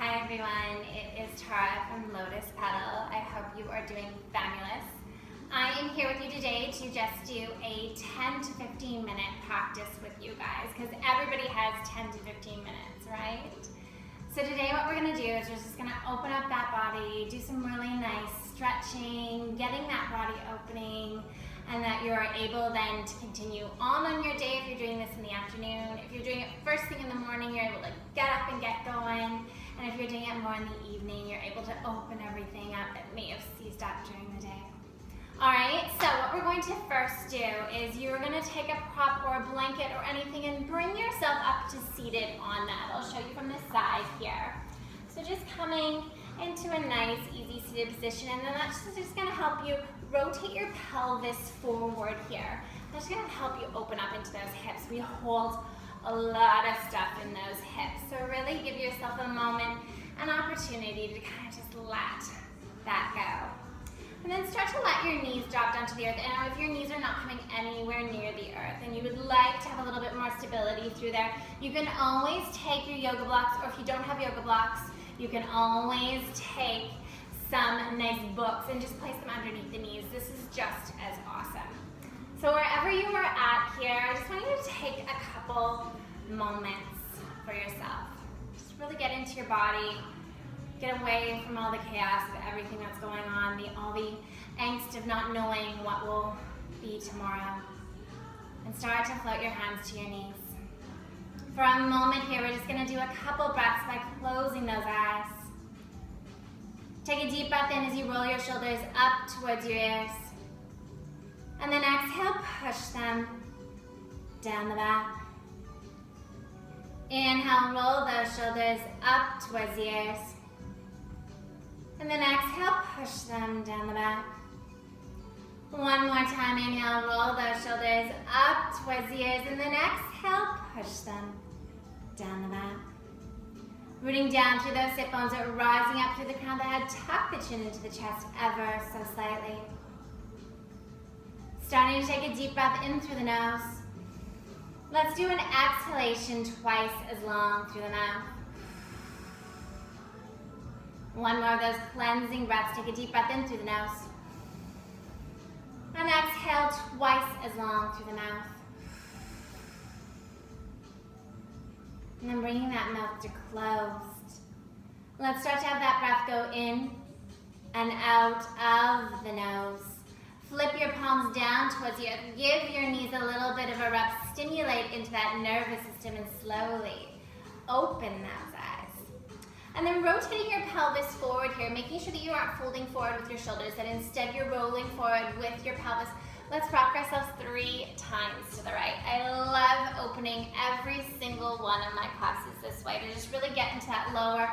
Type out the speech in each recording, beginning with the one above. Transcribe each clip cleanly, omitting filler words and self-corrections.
Hi everyone, it is Tara from LotusPedal. I hope you are doing fabulous. I am here with you today to just do a 10 to 15 minute practice with you guys because everybody has 10 to 15 minutes, right? So today what we're going to do is we're just going to open up that body, do some really nice stretching, getting that body opening, and that you're able then to continue on your day if you're doing this in the afternoon. If you're doing it first thing in the morning, you're able to get up and get going. And if you're doing it more in the evening, you're able to open everything up that may have seized up during the day. All right, so what we're going to first do is you're going to take a prop or a blanket or anything and bring yourself up to seated on that. I'll show you from the side here. So just coming into a nice, easy seated position, and then that's just going to help you rotate your pelvis forward here. That's going to help you open up into those hips. We hold a lot of stuff in those hips, so really give yourself a moment, an opportunity to kind of just let that go. And then start to let your knees drop down to the earth. And if your knees are not coming anywhere near the earth and you would like to have a little bit more stability through there, you can always take your yoga blocks, or if you don't have yoga blocks, you can always take some nice books and just place them underneath the knees. This is just as awesome. So wherever you are at here, I just want you to take a couple moments for yourself. Just really get into your body, get away from all the chaos of everything that's going on, all the angst of not knowing what will be tomorrow. And start to float your hands to your knees. For a moment here, we're just going to do a couple breaths by closing those eyes. Take a deep breath in as you roll your shoulders up towards your ears. And then exhale, push them down the back. Inhale, roll those shoulders up towards the ears. And then exhale, push them down the back. One more time, inhale, roll those shoulders up towards the ears. And then exhale, push them down the back. Rooting down through those sit bones, rising up through the crown of the head. Tuck the chin into the chest ever so slightly. Starting to take a deep breath in through the nose. Let's do an exhalation twice as long through the mouth. One more of those cleansing breaths. Take a deep breath in through the nose. And exhale twice as long through the mouth. And then bringing that mouth to closed. Let's start to have that breath go in and out of the nose. Flip your palms down towards you. Give your knees a little bit of a rub. Stimulate into that nervous system and slowly open those eyes. And then rotating your pelvis forward here, making sure that you aren't folding forward with your shoulders, that instead you're rolling forward with your pelvis. Let's rock ourselves 3 times to the right. I love opening every single one of my classes this way to just really get into that lower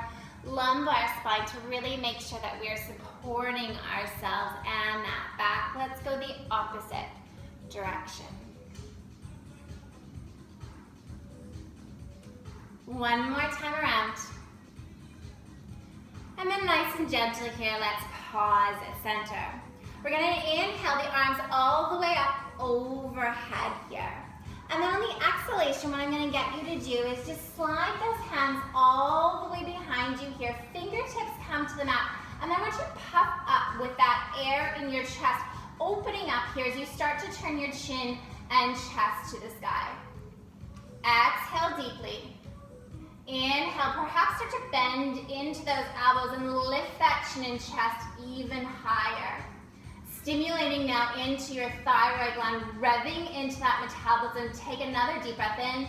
lumbar spine to really make sure that we are supporting ourselves and that back. Let's go the opposite direction. One more time around. And then nice and gentle here, let's pause at center. We're going to inhale the arms all the way up overhead here. And then on the exhalation, what I'm going to get you to do is just slide those hands all the way behind you here. Fingertips come to the mat. And then I want you to puff up with that air in your chest, opening up here as you start to turn your chin and chest to the sky. Exhale deeply. Inhale, perhaps start to bend into those elbows and lift that chin and chest even higher. Stimulating now into your thyroid gland, revving into that metabolism. Take another deep breath in.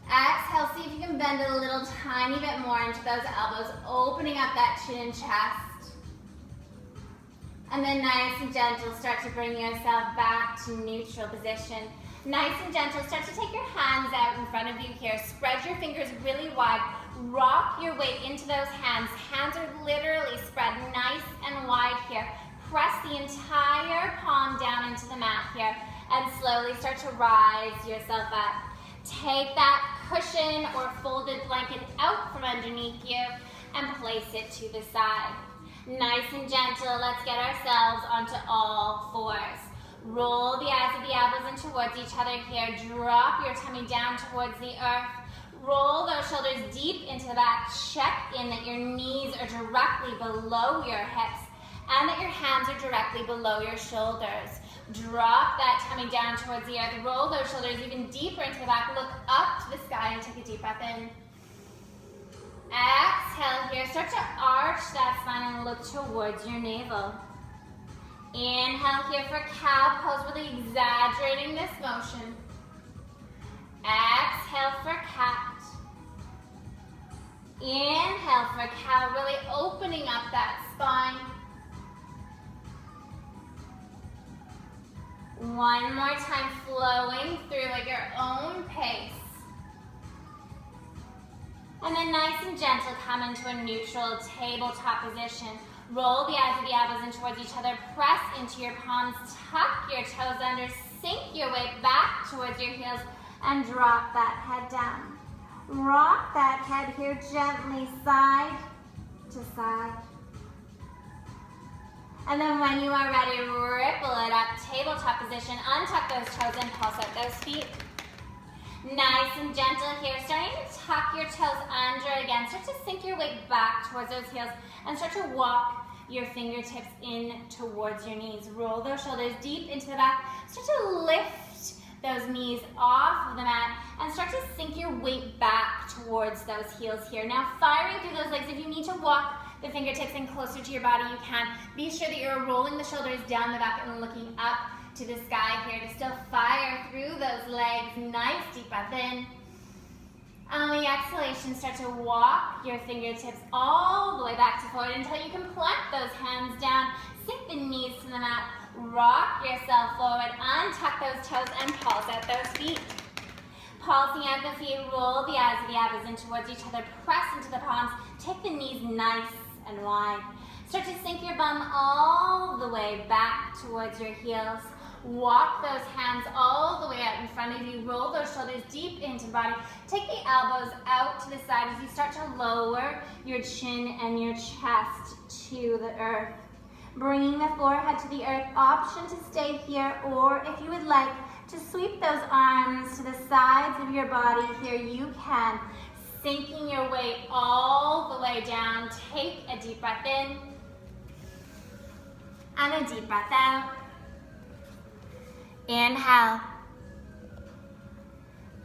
Exhale, see if you can bend a little tiny bit more into those elbows, opening up that chin and chest. And then nice and gentle, start to bring yourself back to neutral position. Nice and gentle, start to take your hands out in front of you here. Spread your fingers really wide. Rock your weight into those hands. Hands are literally spread nice and wide here. Press the entire palm down into the mat here and slowly start to rise yourself up. Take that cushion or folded blanket out from underneath you and place it to the side. Nice and gentle, let's get ourselves onto all fours. Roll the eyes of the elbows in towards each other here. Drop your tummy down towards the earth. Roll those shoulders deep into the back. Check in that your knees are directly below your hips and that your hands are directly below your shoulders. Drop that tummy down towards the earth. Roll those shoulders even deeper into the back. Look up to the sky and take a deep breath in. Exhale here. Start to arch that spine and look towards your navel. Inhale here for cow pose, really exaggerating this motion. Exhale for cat. Inhale for cow, really opening up that spine. One more time, flowing through at your own pace. And then nice and gentle, come into a neutral tabletop position. Roll the eyes of the elbows in towards each other. Press into your palms. Tuck your toes under. Sink your weight back towards your heels and drop that head down. Rock that head here gently side to side. And then when you are ready, ripple it up, tabletop position. Untuck those toes and pulse out those feet. Nice and gentle here. Starting to tuck your toes under again. Start to sink your weight back towards those heels and start to walk your fingertips in towards your knees. Roll those shoulders deep into the back. Start to lift those knees off of the mat and start to sink your weight back towards those heels here. Now firing through those legs. If you need to walk the fingertips in closer to your body, you can. Be sure that you're rolling the shoulders down the back and looking up to the sky here to still fire through those legs. Nice deep breath in. On the exhalation, start to walk your fingertips all the way back to forward until you can plant those hands down. Sink the knees to the mat. Rock yourself forward. Untuck those toes and pulse out those feet. Pulsing out the feet, roll the eyes of the elbows in towards each other. Press into the palms. Take the knees nice and wide. Start to sink your bum all the way back towards your heels. Walk those hands all the way out in front of you. Roll those shoulders deep into the body. Take the elbows out to the side as you start to lower your chin and your chest to the earth. Bringing the forehead to the earth. Option to stay here, or if you would like to sweep those arms to the sides of your body here, you can. Sinking your weight all the way down. Take a deep breath in and a deep breath out. Inhale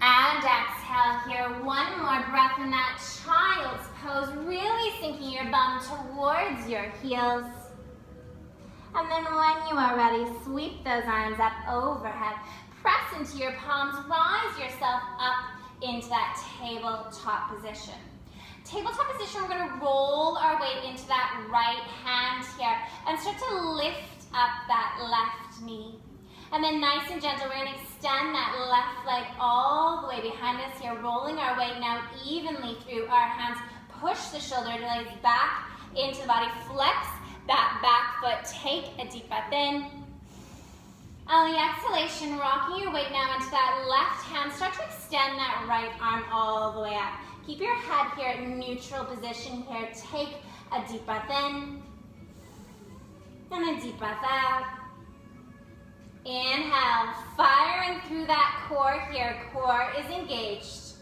and exhale here. One more breath in that child's pose, really sinking your bum towards your heels. And then when you are ready, sweep those arms up overhead. Press into your palms, rise yourself up into that tabletop position. Tabletop position, we're going to roll our weight into that right hand here and start to lift up that left knee. And then nice and gentle, we're going to extend that left leg all the way behind us here, rolling our weight now evenly through our hands. Push the shoulder blades back into the body. Flex that back foot. Take a deep breath in. On the exhalation, rocking your weight now into that left hand. Start to extend that right arm all the way up. Keep your head here at neutral position here. Take a deep breath in and a deep breath out. Inhale, firing through that core here. Core is engaged.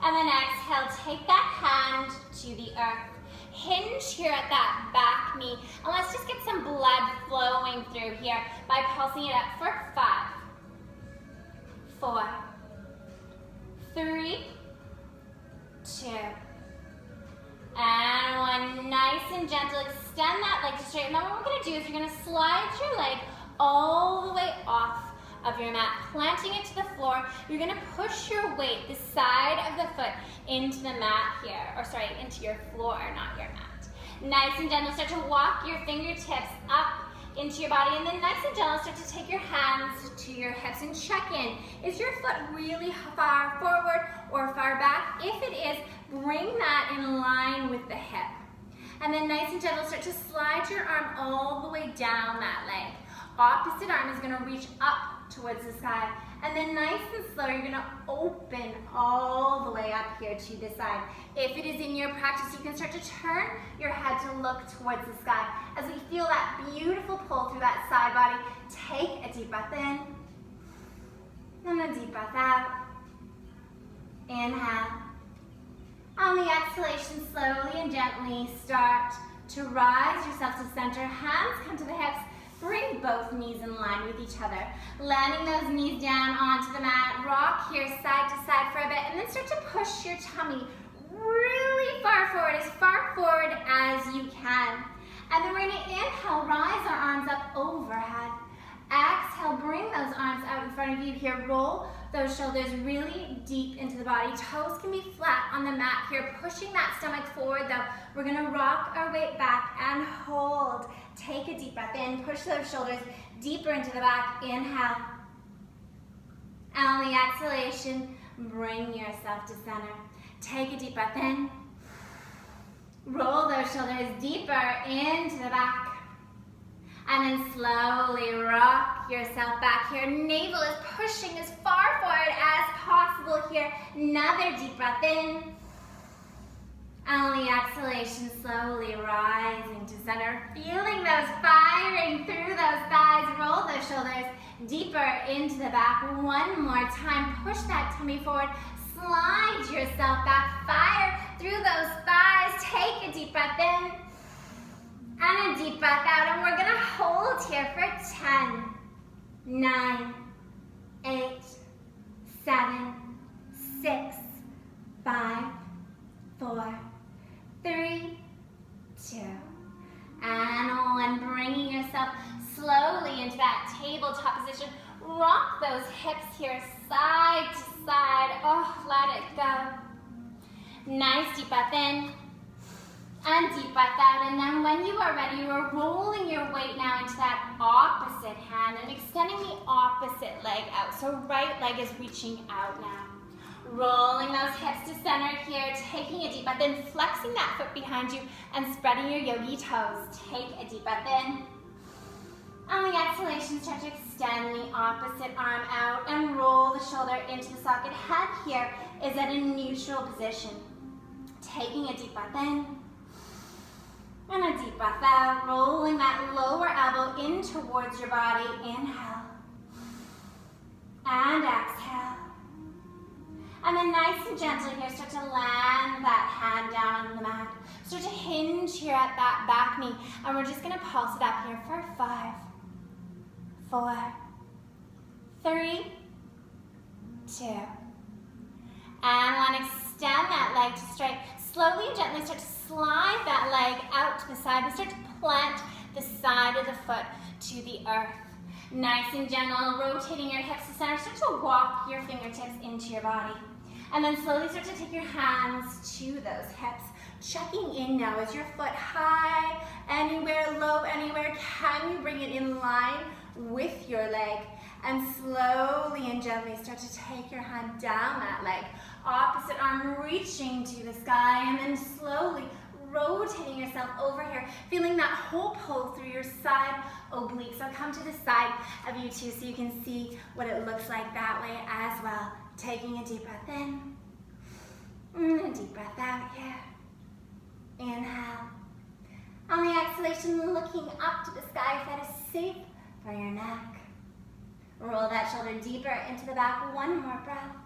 And then exhale, take that hand to the earth. Hinge here at that back knee. And let's just get some blood flowing through here by pulsing it up for 5, 4, 3, 2, and 1. Nice and gentle. Extend that leg to straight. And then what we're going to do is you're going to slide your leg all the way off of your mat, planting it to the floor. You're going to push your weight, the side of the foot, into the mat here, or sorry, into your floor, not your mat. Nice and gentle, start to walk your fingertips up into your body, and then nice and gentle, start to take your hands to your hips and check in. Is your foot really far forward or far back? If it is, bring that in line with the hip. And then nice and gentle, start to slide your arm all the way down that leg. Opposite arm is going to reach up towards the sky. And then nice and slow, you're going to open all the way up here to the side. If it is in your practice, you can start to turn your head to look towards the sky. As we feel that beautiful pull through that side body, take a deep breath in and a deep breath out. Inhale. On the exhalation, slowly and gently start to rise yourself to center. Hands come to the hips. Bring both knees in line with each other. Landing those knees down onto the mat. Rock here side to side for a bit, and then start to push your tummy really far forward as you can. And then we're gonna inhale, rise our arms up overhead. Exhale, bring those arms out in front of you here. Roll those shoulders really deep into the body. Toes can be flat on the mat here, pushing that stomach forward though. We're gonna rock our weight back and hold. Take a deep breath in, push those shoulders deeper into the back. Inhale. And on the exhalation, bring yourself to center. Take a deep breath in. Roll those shoulders deeper into the back. And then slowly rock yourself back here. Navel is pushing as far forward as possible here. Another deep breath in. And on the exhalation, slowly rising to center. Feeling those firing through those thighs. Roll those shoulders deeper into the back. One more time. Push that tummy forward. Slide yourself back. Fire through those thighs. Take a deep breath in. And a deep breath out, and we're gonna hold here for 10, 9, 8, 7, 6, 5, 4, 3, 2, and 1. Bringing yourself slowly into that tabletop position. Rock those hips here, side to side. Oh, let it go. Nice deep breath in. And deep breath out, and then when you are ready, you are rolling your weight now into that opposite hand and extending the opposite leg out. So right leg is reaching out now. Rolling those hips to center here, taking a deep breath in, flexing that foot behind you and spreading your yogi toes. Take a deep breath in. On the exhalation, start to extend the opposite arm out and roll the shoulder into the socket. Head here is at a neutral position. Taking a deep breath in. And a deep breath out, rolling that lower elbow in towards your body. Inhale. And exhale. And then nice and gentle here, start to land that hand down on the mat. Start to hinge here at that back knee. And we're just gonna pulse it up here for 5, 4, 3, 2. And one, extend that leg to straight. Slowly and gently start to slide that leg out to the side and start to plant the side of the foot to the earth. Nice and gentle, rotating your hips to center. Start to walk your fingertips into your body. And then slowly start to take your hands to those hips. Checking in now. Is your foot high anywhere, low anywhere? Can you bring it in line with your leg? And slowly and gently start to take your hand down that leg. Opposite arm reaching to the sky, and then slowly rotating yourself over here, feeling that whole pull through your side obliques. So come to the side of you too so you can see what it looks like that way as well. Taking a deep breath in, and a deep breath out here. Inhale. On the exhalation, looking up to the sky if that is safe for your neck. Roll that shoulder deeper into the back. One more breath.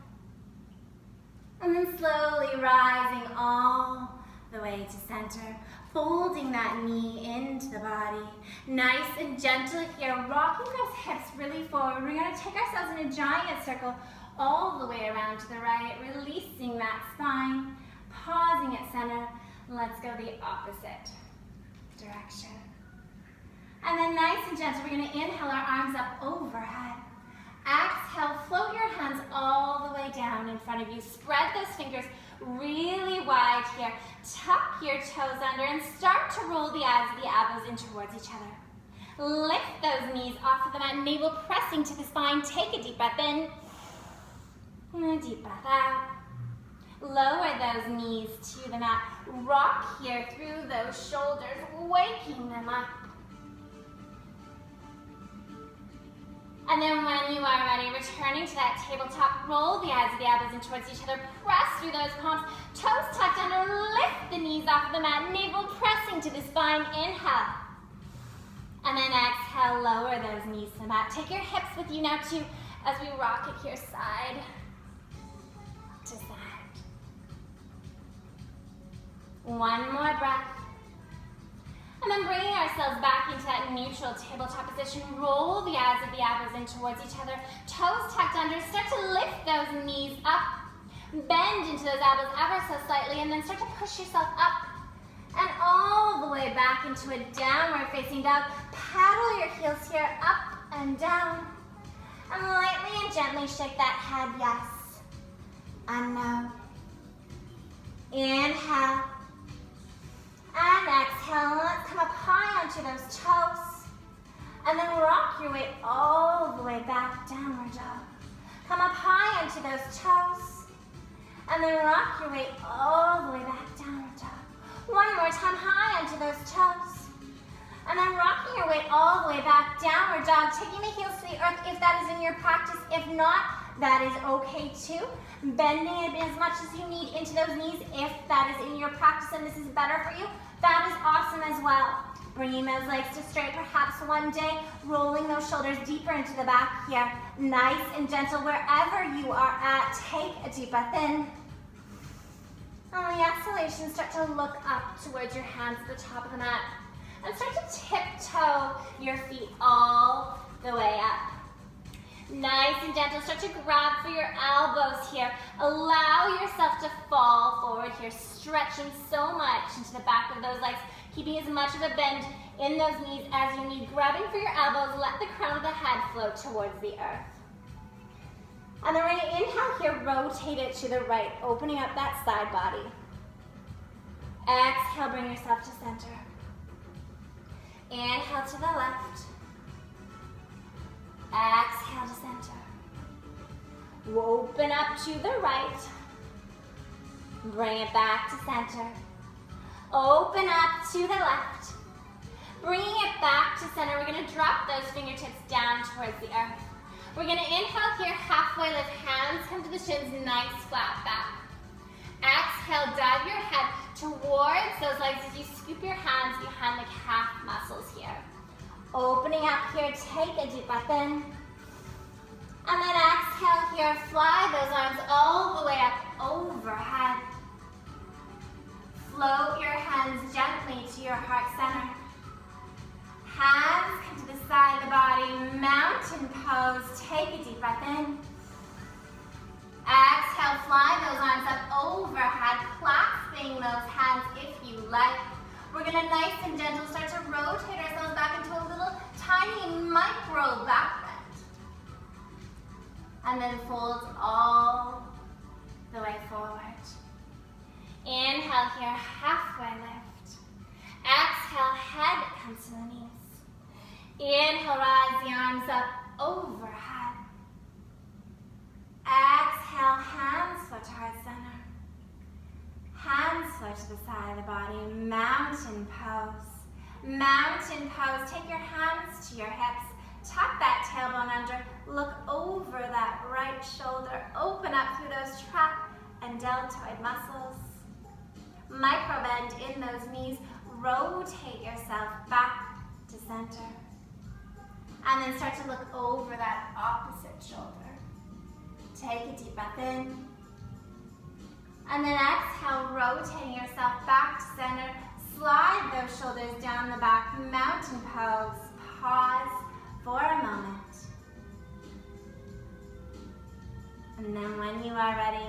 And then slowly rising all the way to center. Folding that knee into the body. Nice and gentle here. Rocking those hips really forward. We're going to take ourselves in a giant circle all the way around to the right. Releasing that spine. Pausing at center. Let's go the opposite direction. And then nice and gentle, we're going to inhale our arms up overhead. Exhale, float your hands all the way down in front of you. Spread those fingers really wide here. Tuck your toes under and start to roll the elbows in towards each other. Lift those knees off of the mat, navel pressing to the spine. Take a deep breath in and a deep breath out. Lower those knees to the mat. Rock here through those shoulders, waking them up. And then when you are ready, returning to that tabletop, roll the elbows in towards each other, press through those palms, toes tucked under, lift the knees off the mat, navel pressing to the spine, inhale. And then exhale, lower those knees to the mat. Take your hips with you now too, as we rock it here side to side. One more breath. And then bringing ourselves back into that neutral tabletop position. Roll the eyes of the elbows in towards each other. Toes tucked under. Start to lift those knees up. Bend into those elbows ever so slightly, and then start to push yourself up and all the way back into a downward facing dog. Paddle your heels here up and down. And lightly and gently shake that head yes and no. Inhale. And exhale. Let's come up high onto those toes. And then rock your weight all the way back, downward dog. Come up high onto those toes. And then rock your weight all the way back, downward dog. One more time, high onto those toes. And then rocking your weight all the way back, downward dog, taking the heels to the earth if that is in your practice. If not, that is okay too. Bending it as much as you need into those knees if that is in your practice and this is better for you, that is awesome as well. Bringing those legs to straight, perhaps one day, rolling those shoulders deeper into the back here. Nice and gentle wherever you are at. Take a deep breath in. On the exhalation, start to look up towards your hands at the top of the mat. And start to tiptoe your feet all the way up. Nice and gentle. Start to grab for your elbows here. Allow yourself to fall forward here, stretching so much into the back of those legs. Keeping as much of a bend in those knees as you need. Grabbing for your elbows, let the crown of the head float towards the earth. And then we're going to inhale here, rotate it to the right, opening up that side body. Exhale, bring yourself to center. Inhale to the left. Exhale to center. Open up to the right. Bring it back to center. Open up to the left. Bringing it back to center, we're going to drop those fingertips down towards the earth. We're going to inhale here, halfway lift, hands come to the shins, nice flat back. Exhale, dive your head towards those legs as you scoop your hands behind the calf muscles here. Opening up here, take a deep breath in. And then exhale here, fly those arms all the way up overhead. Float your hands gently to your heart center. Hands come to the side of the body, mountain pose. Take a deep breath in. Exhale, fly those arms up overhead, clasping those hands if you like. We're gonna nice and gentle start to rotate ourselves back into a little tiny micro back bend. And then fold all the way forward. Inhale here, halfway lift. Exhale, head comes to the knees. Inhale, rise the arms up overhead. Exhale, hands float to heart center. Hands float to the side of the body, mountain pose. Mountain pose, take your hands to your hips. Tuck that tailbone under, look over that right shoulder. Open up through those trap and deltoid muscles. Micro bend in those knees. Rotate yourself back to center. And then start to look over that opposite shoulder. Take a deep breath in. And then exhale, rotating yourself back to center. Slide those shoulders down the back, mountain pose. Pause for a moment. And then when you are ready,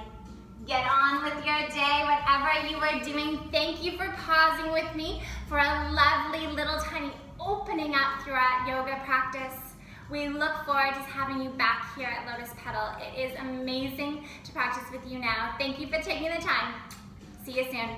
get on with your day, whatever you are doing. Thank you for pausing with me for a lovely little tiny opening up throughout yoga practice. We look forward to having you back here at LotusPedal. It is amazing to practice with you now. Thank you for taking the time. See you soon.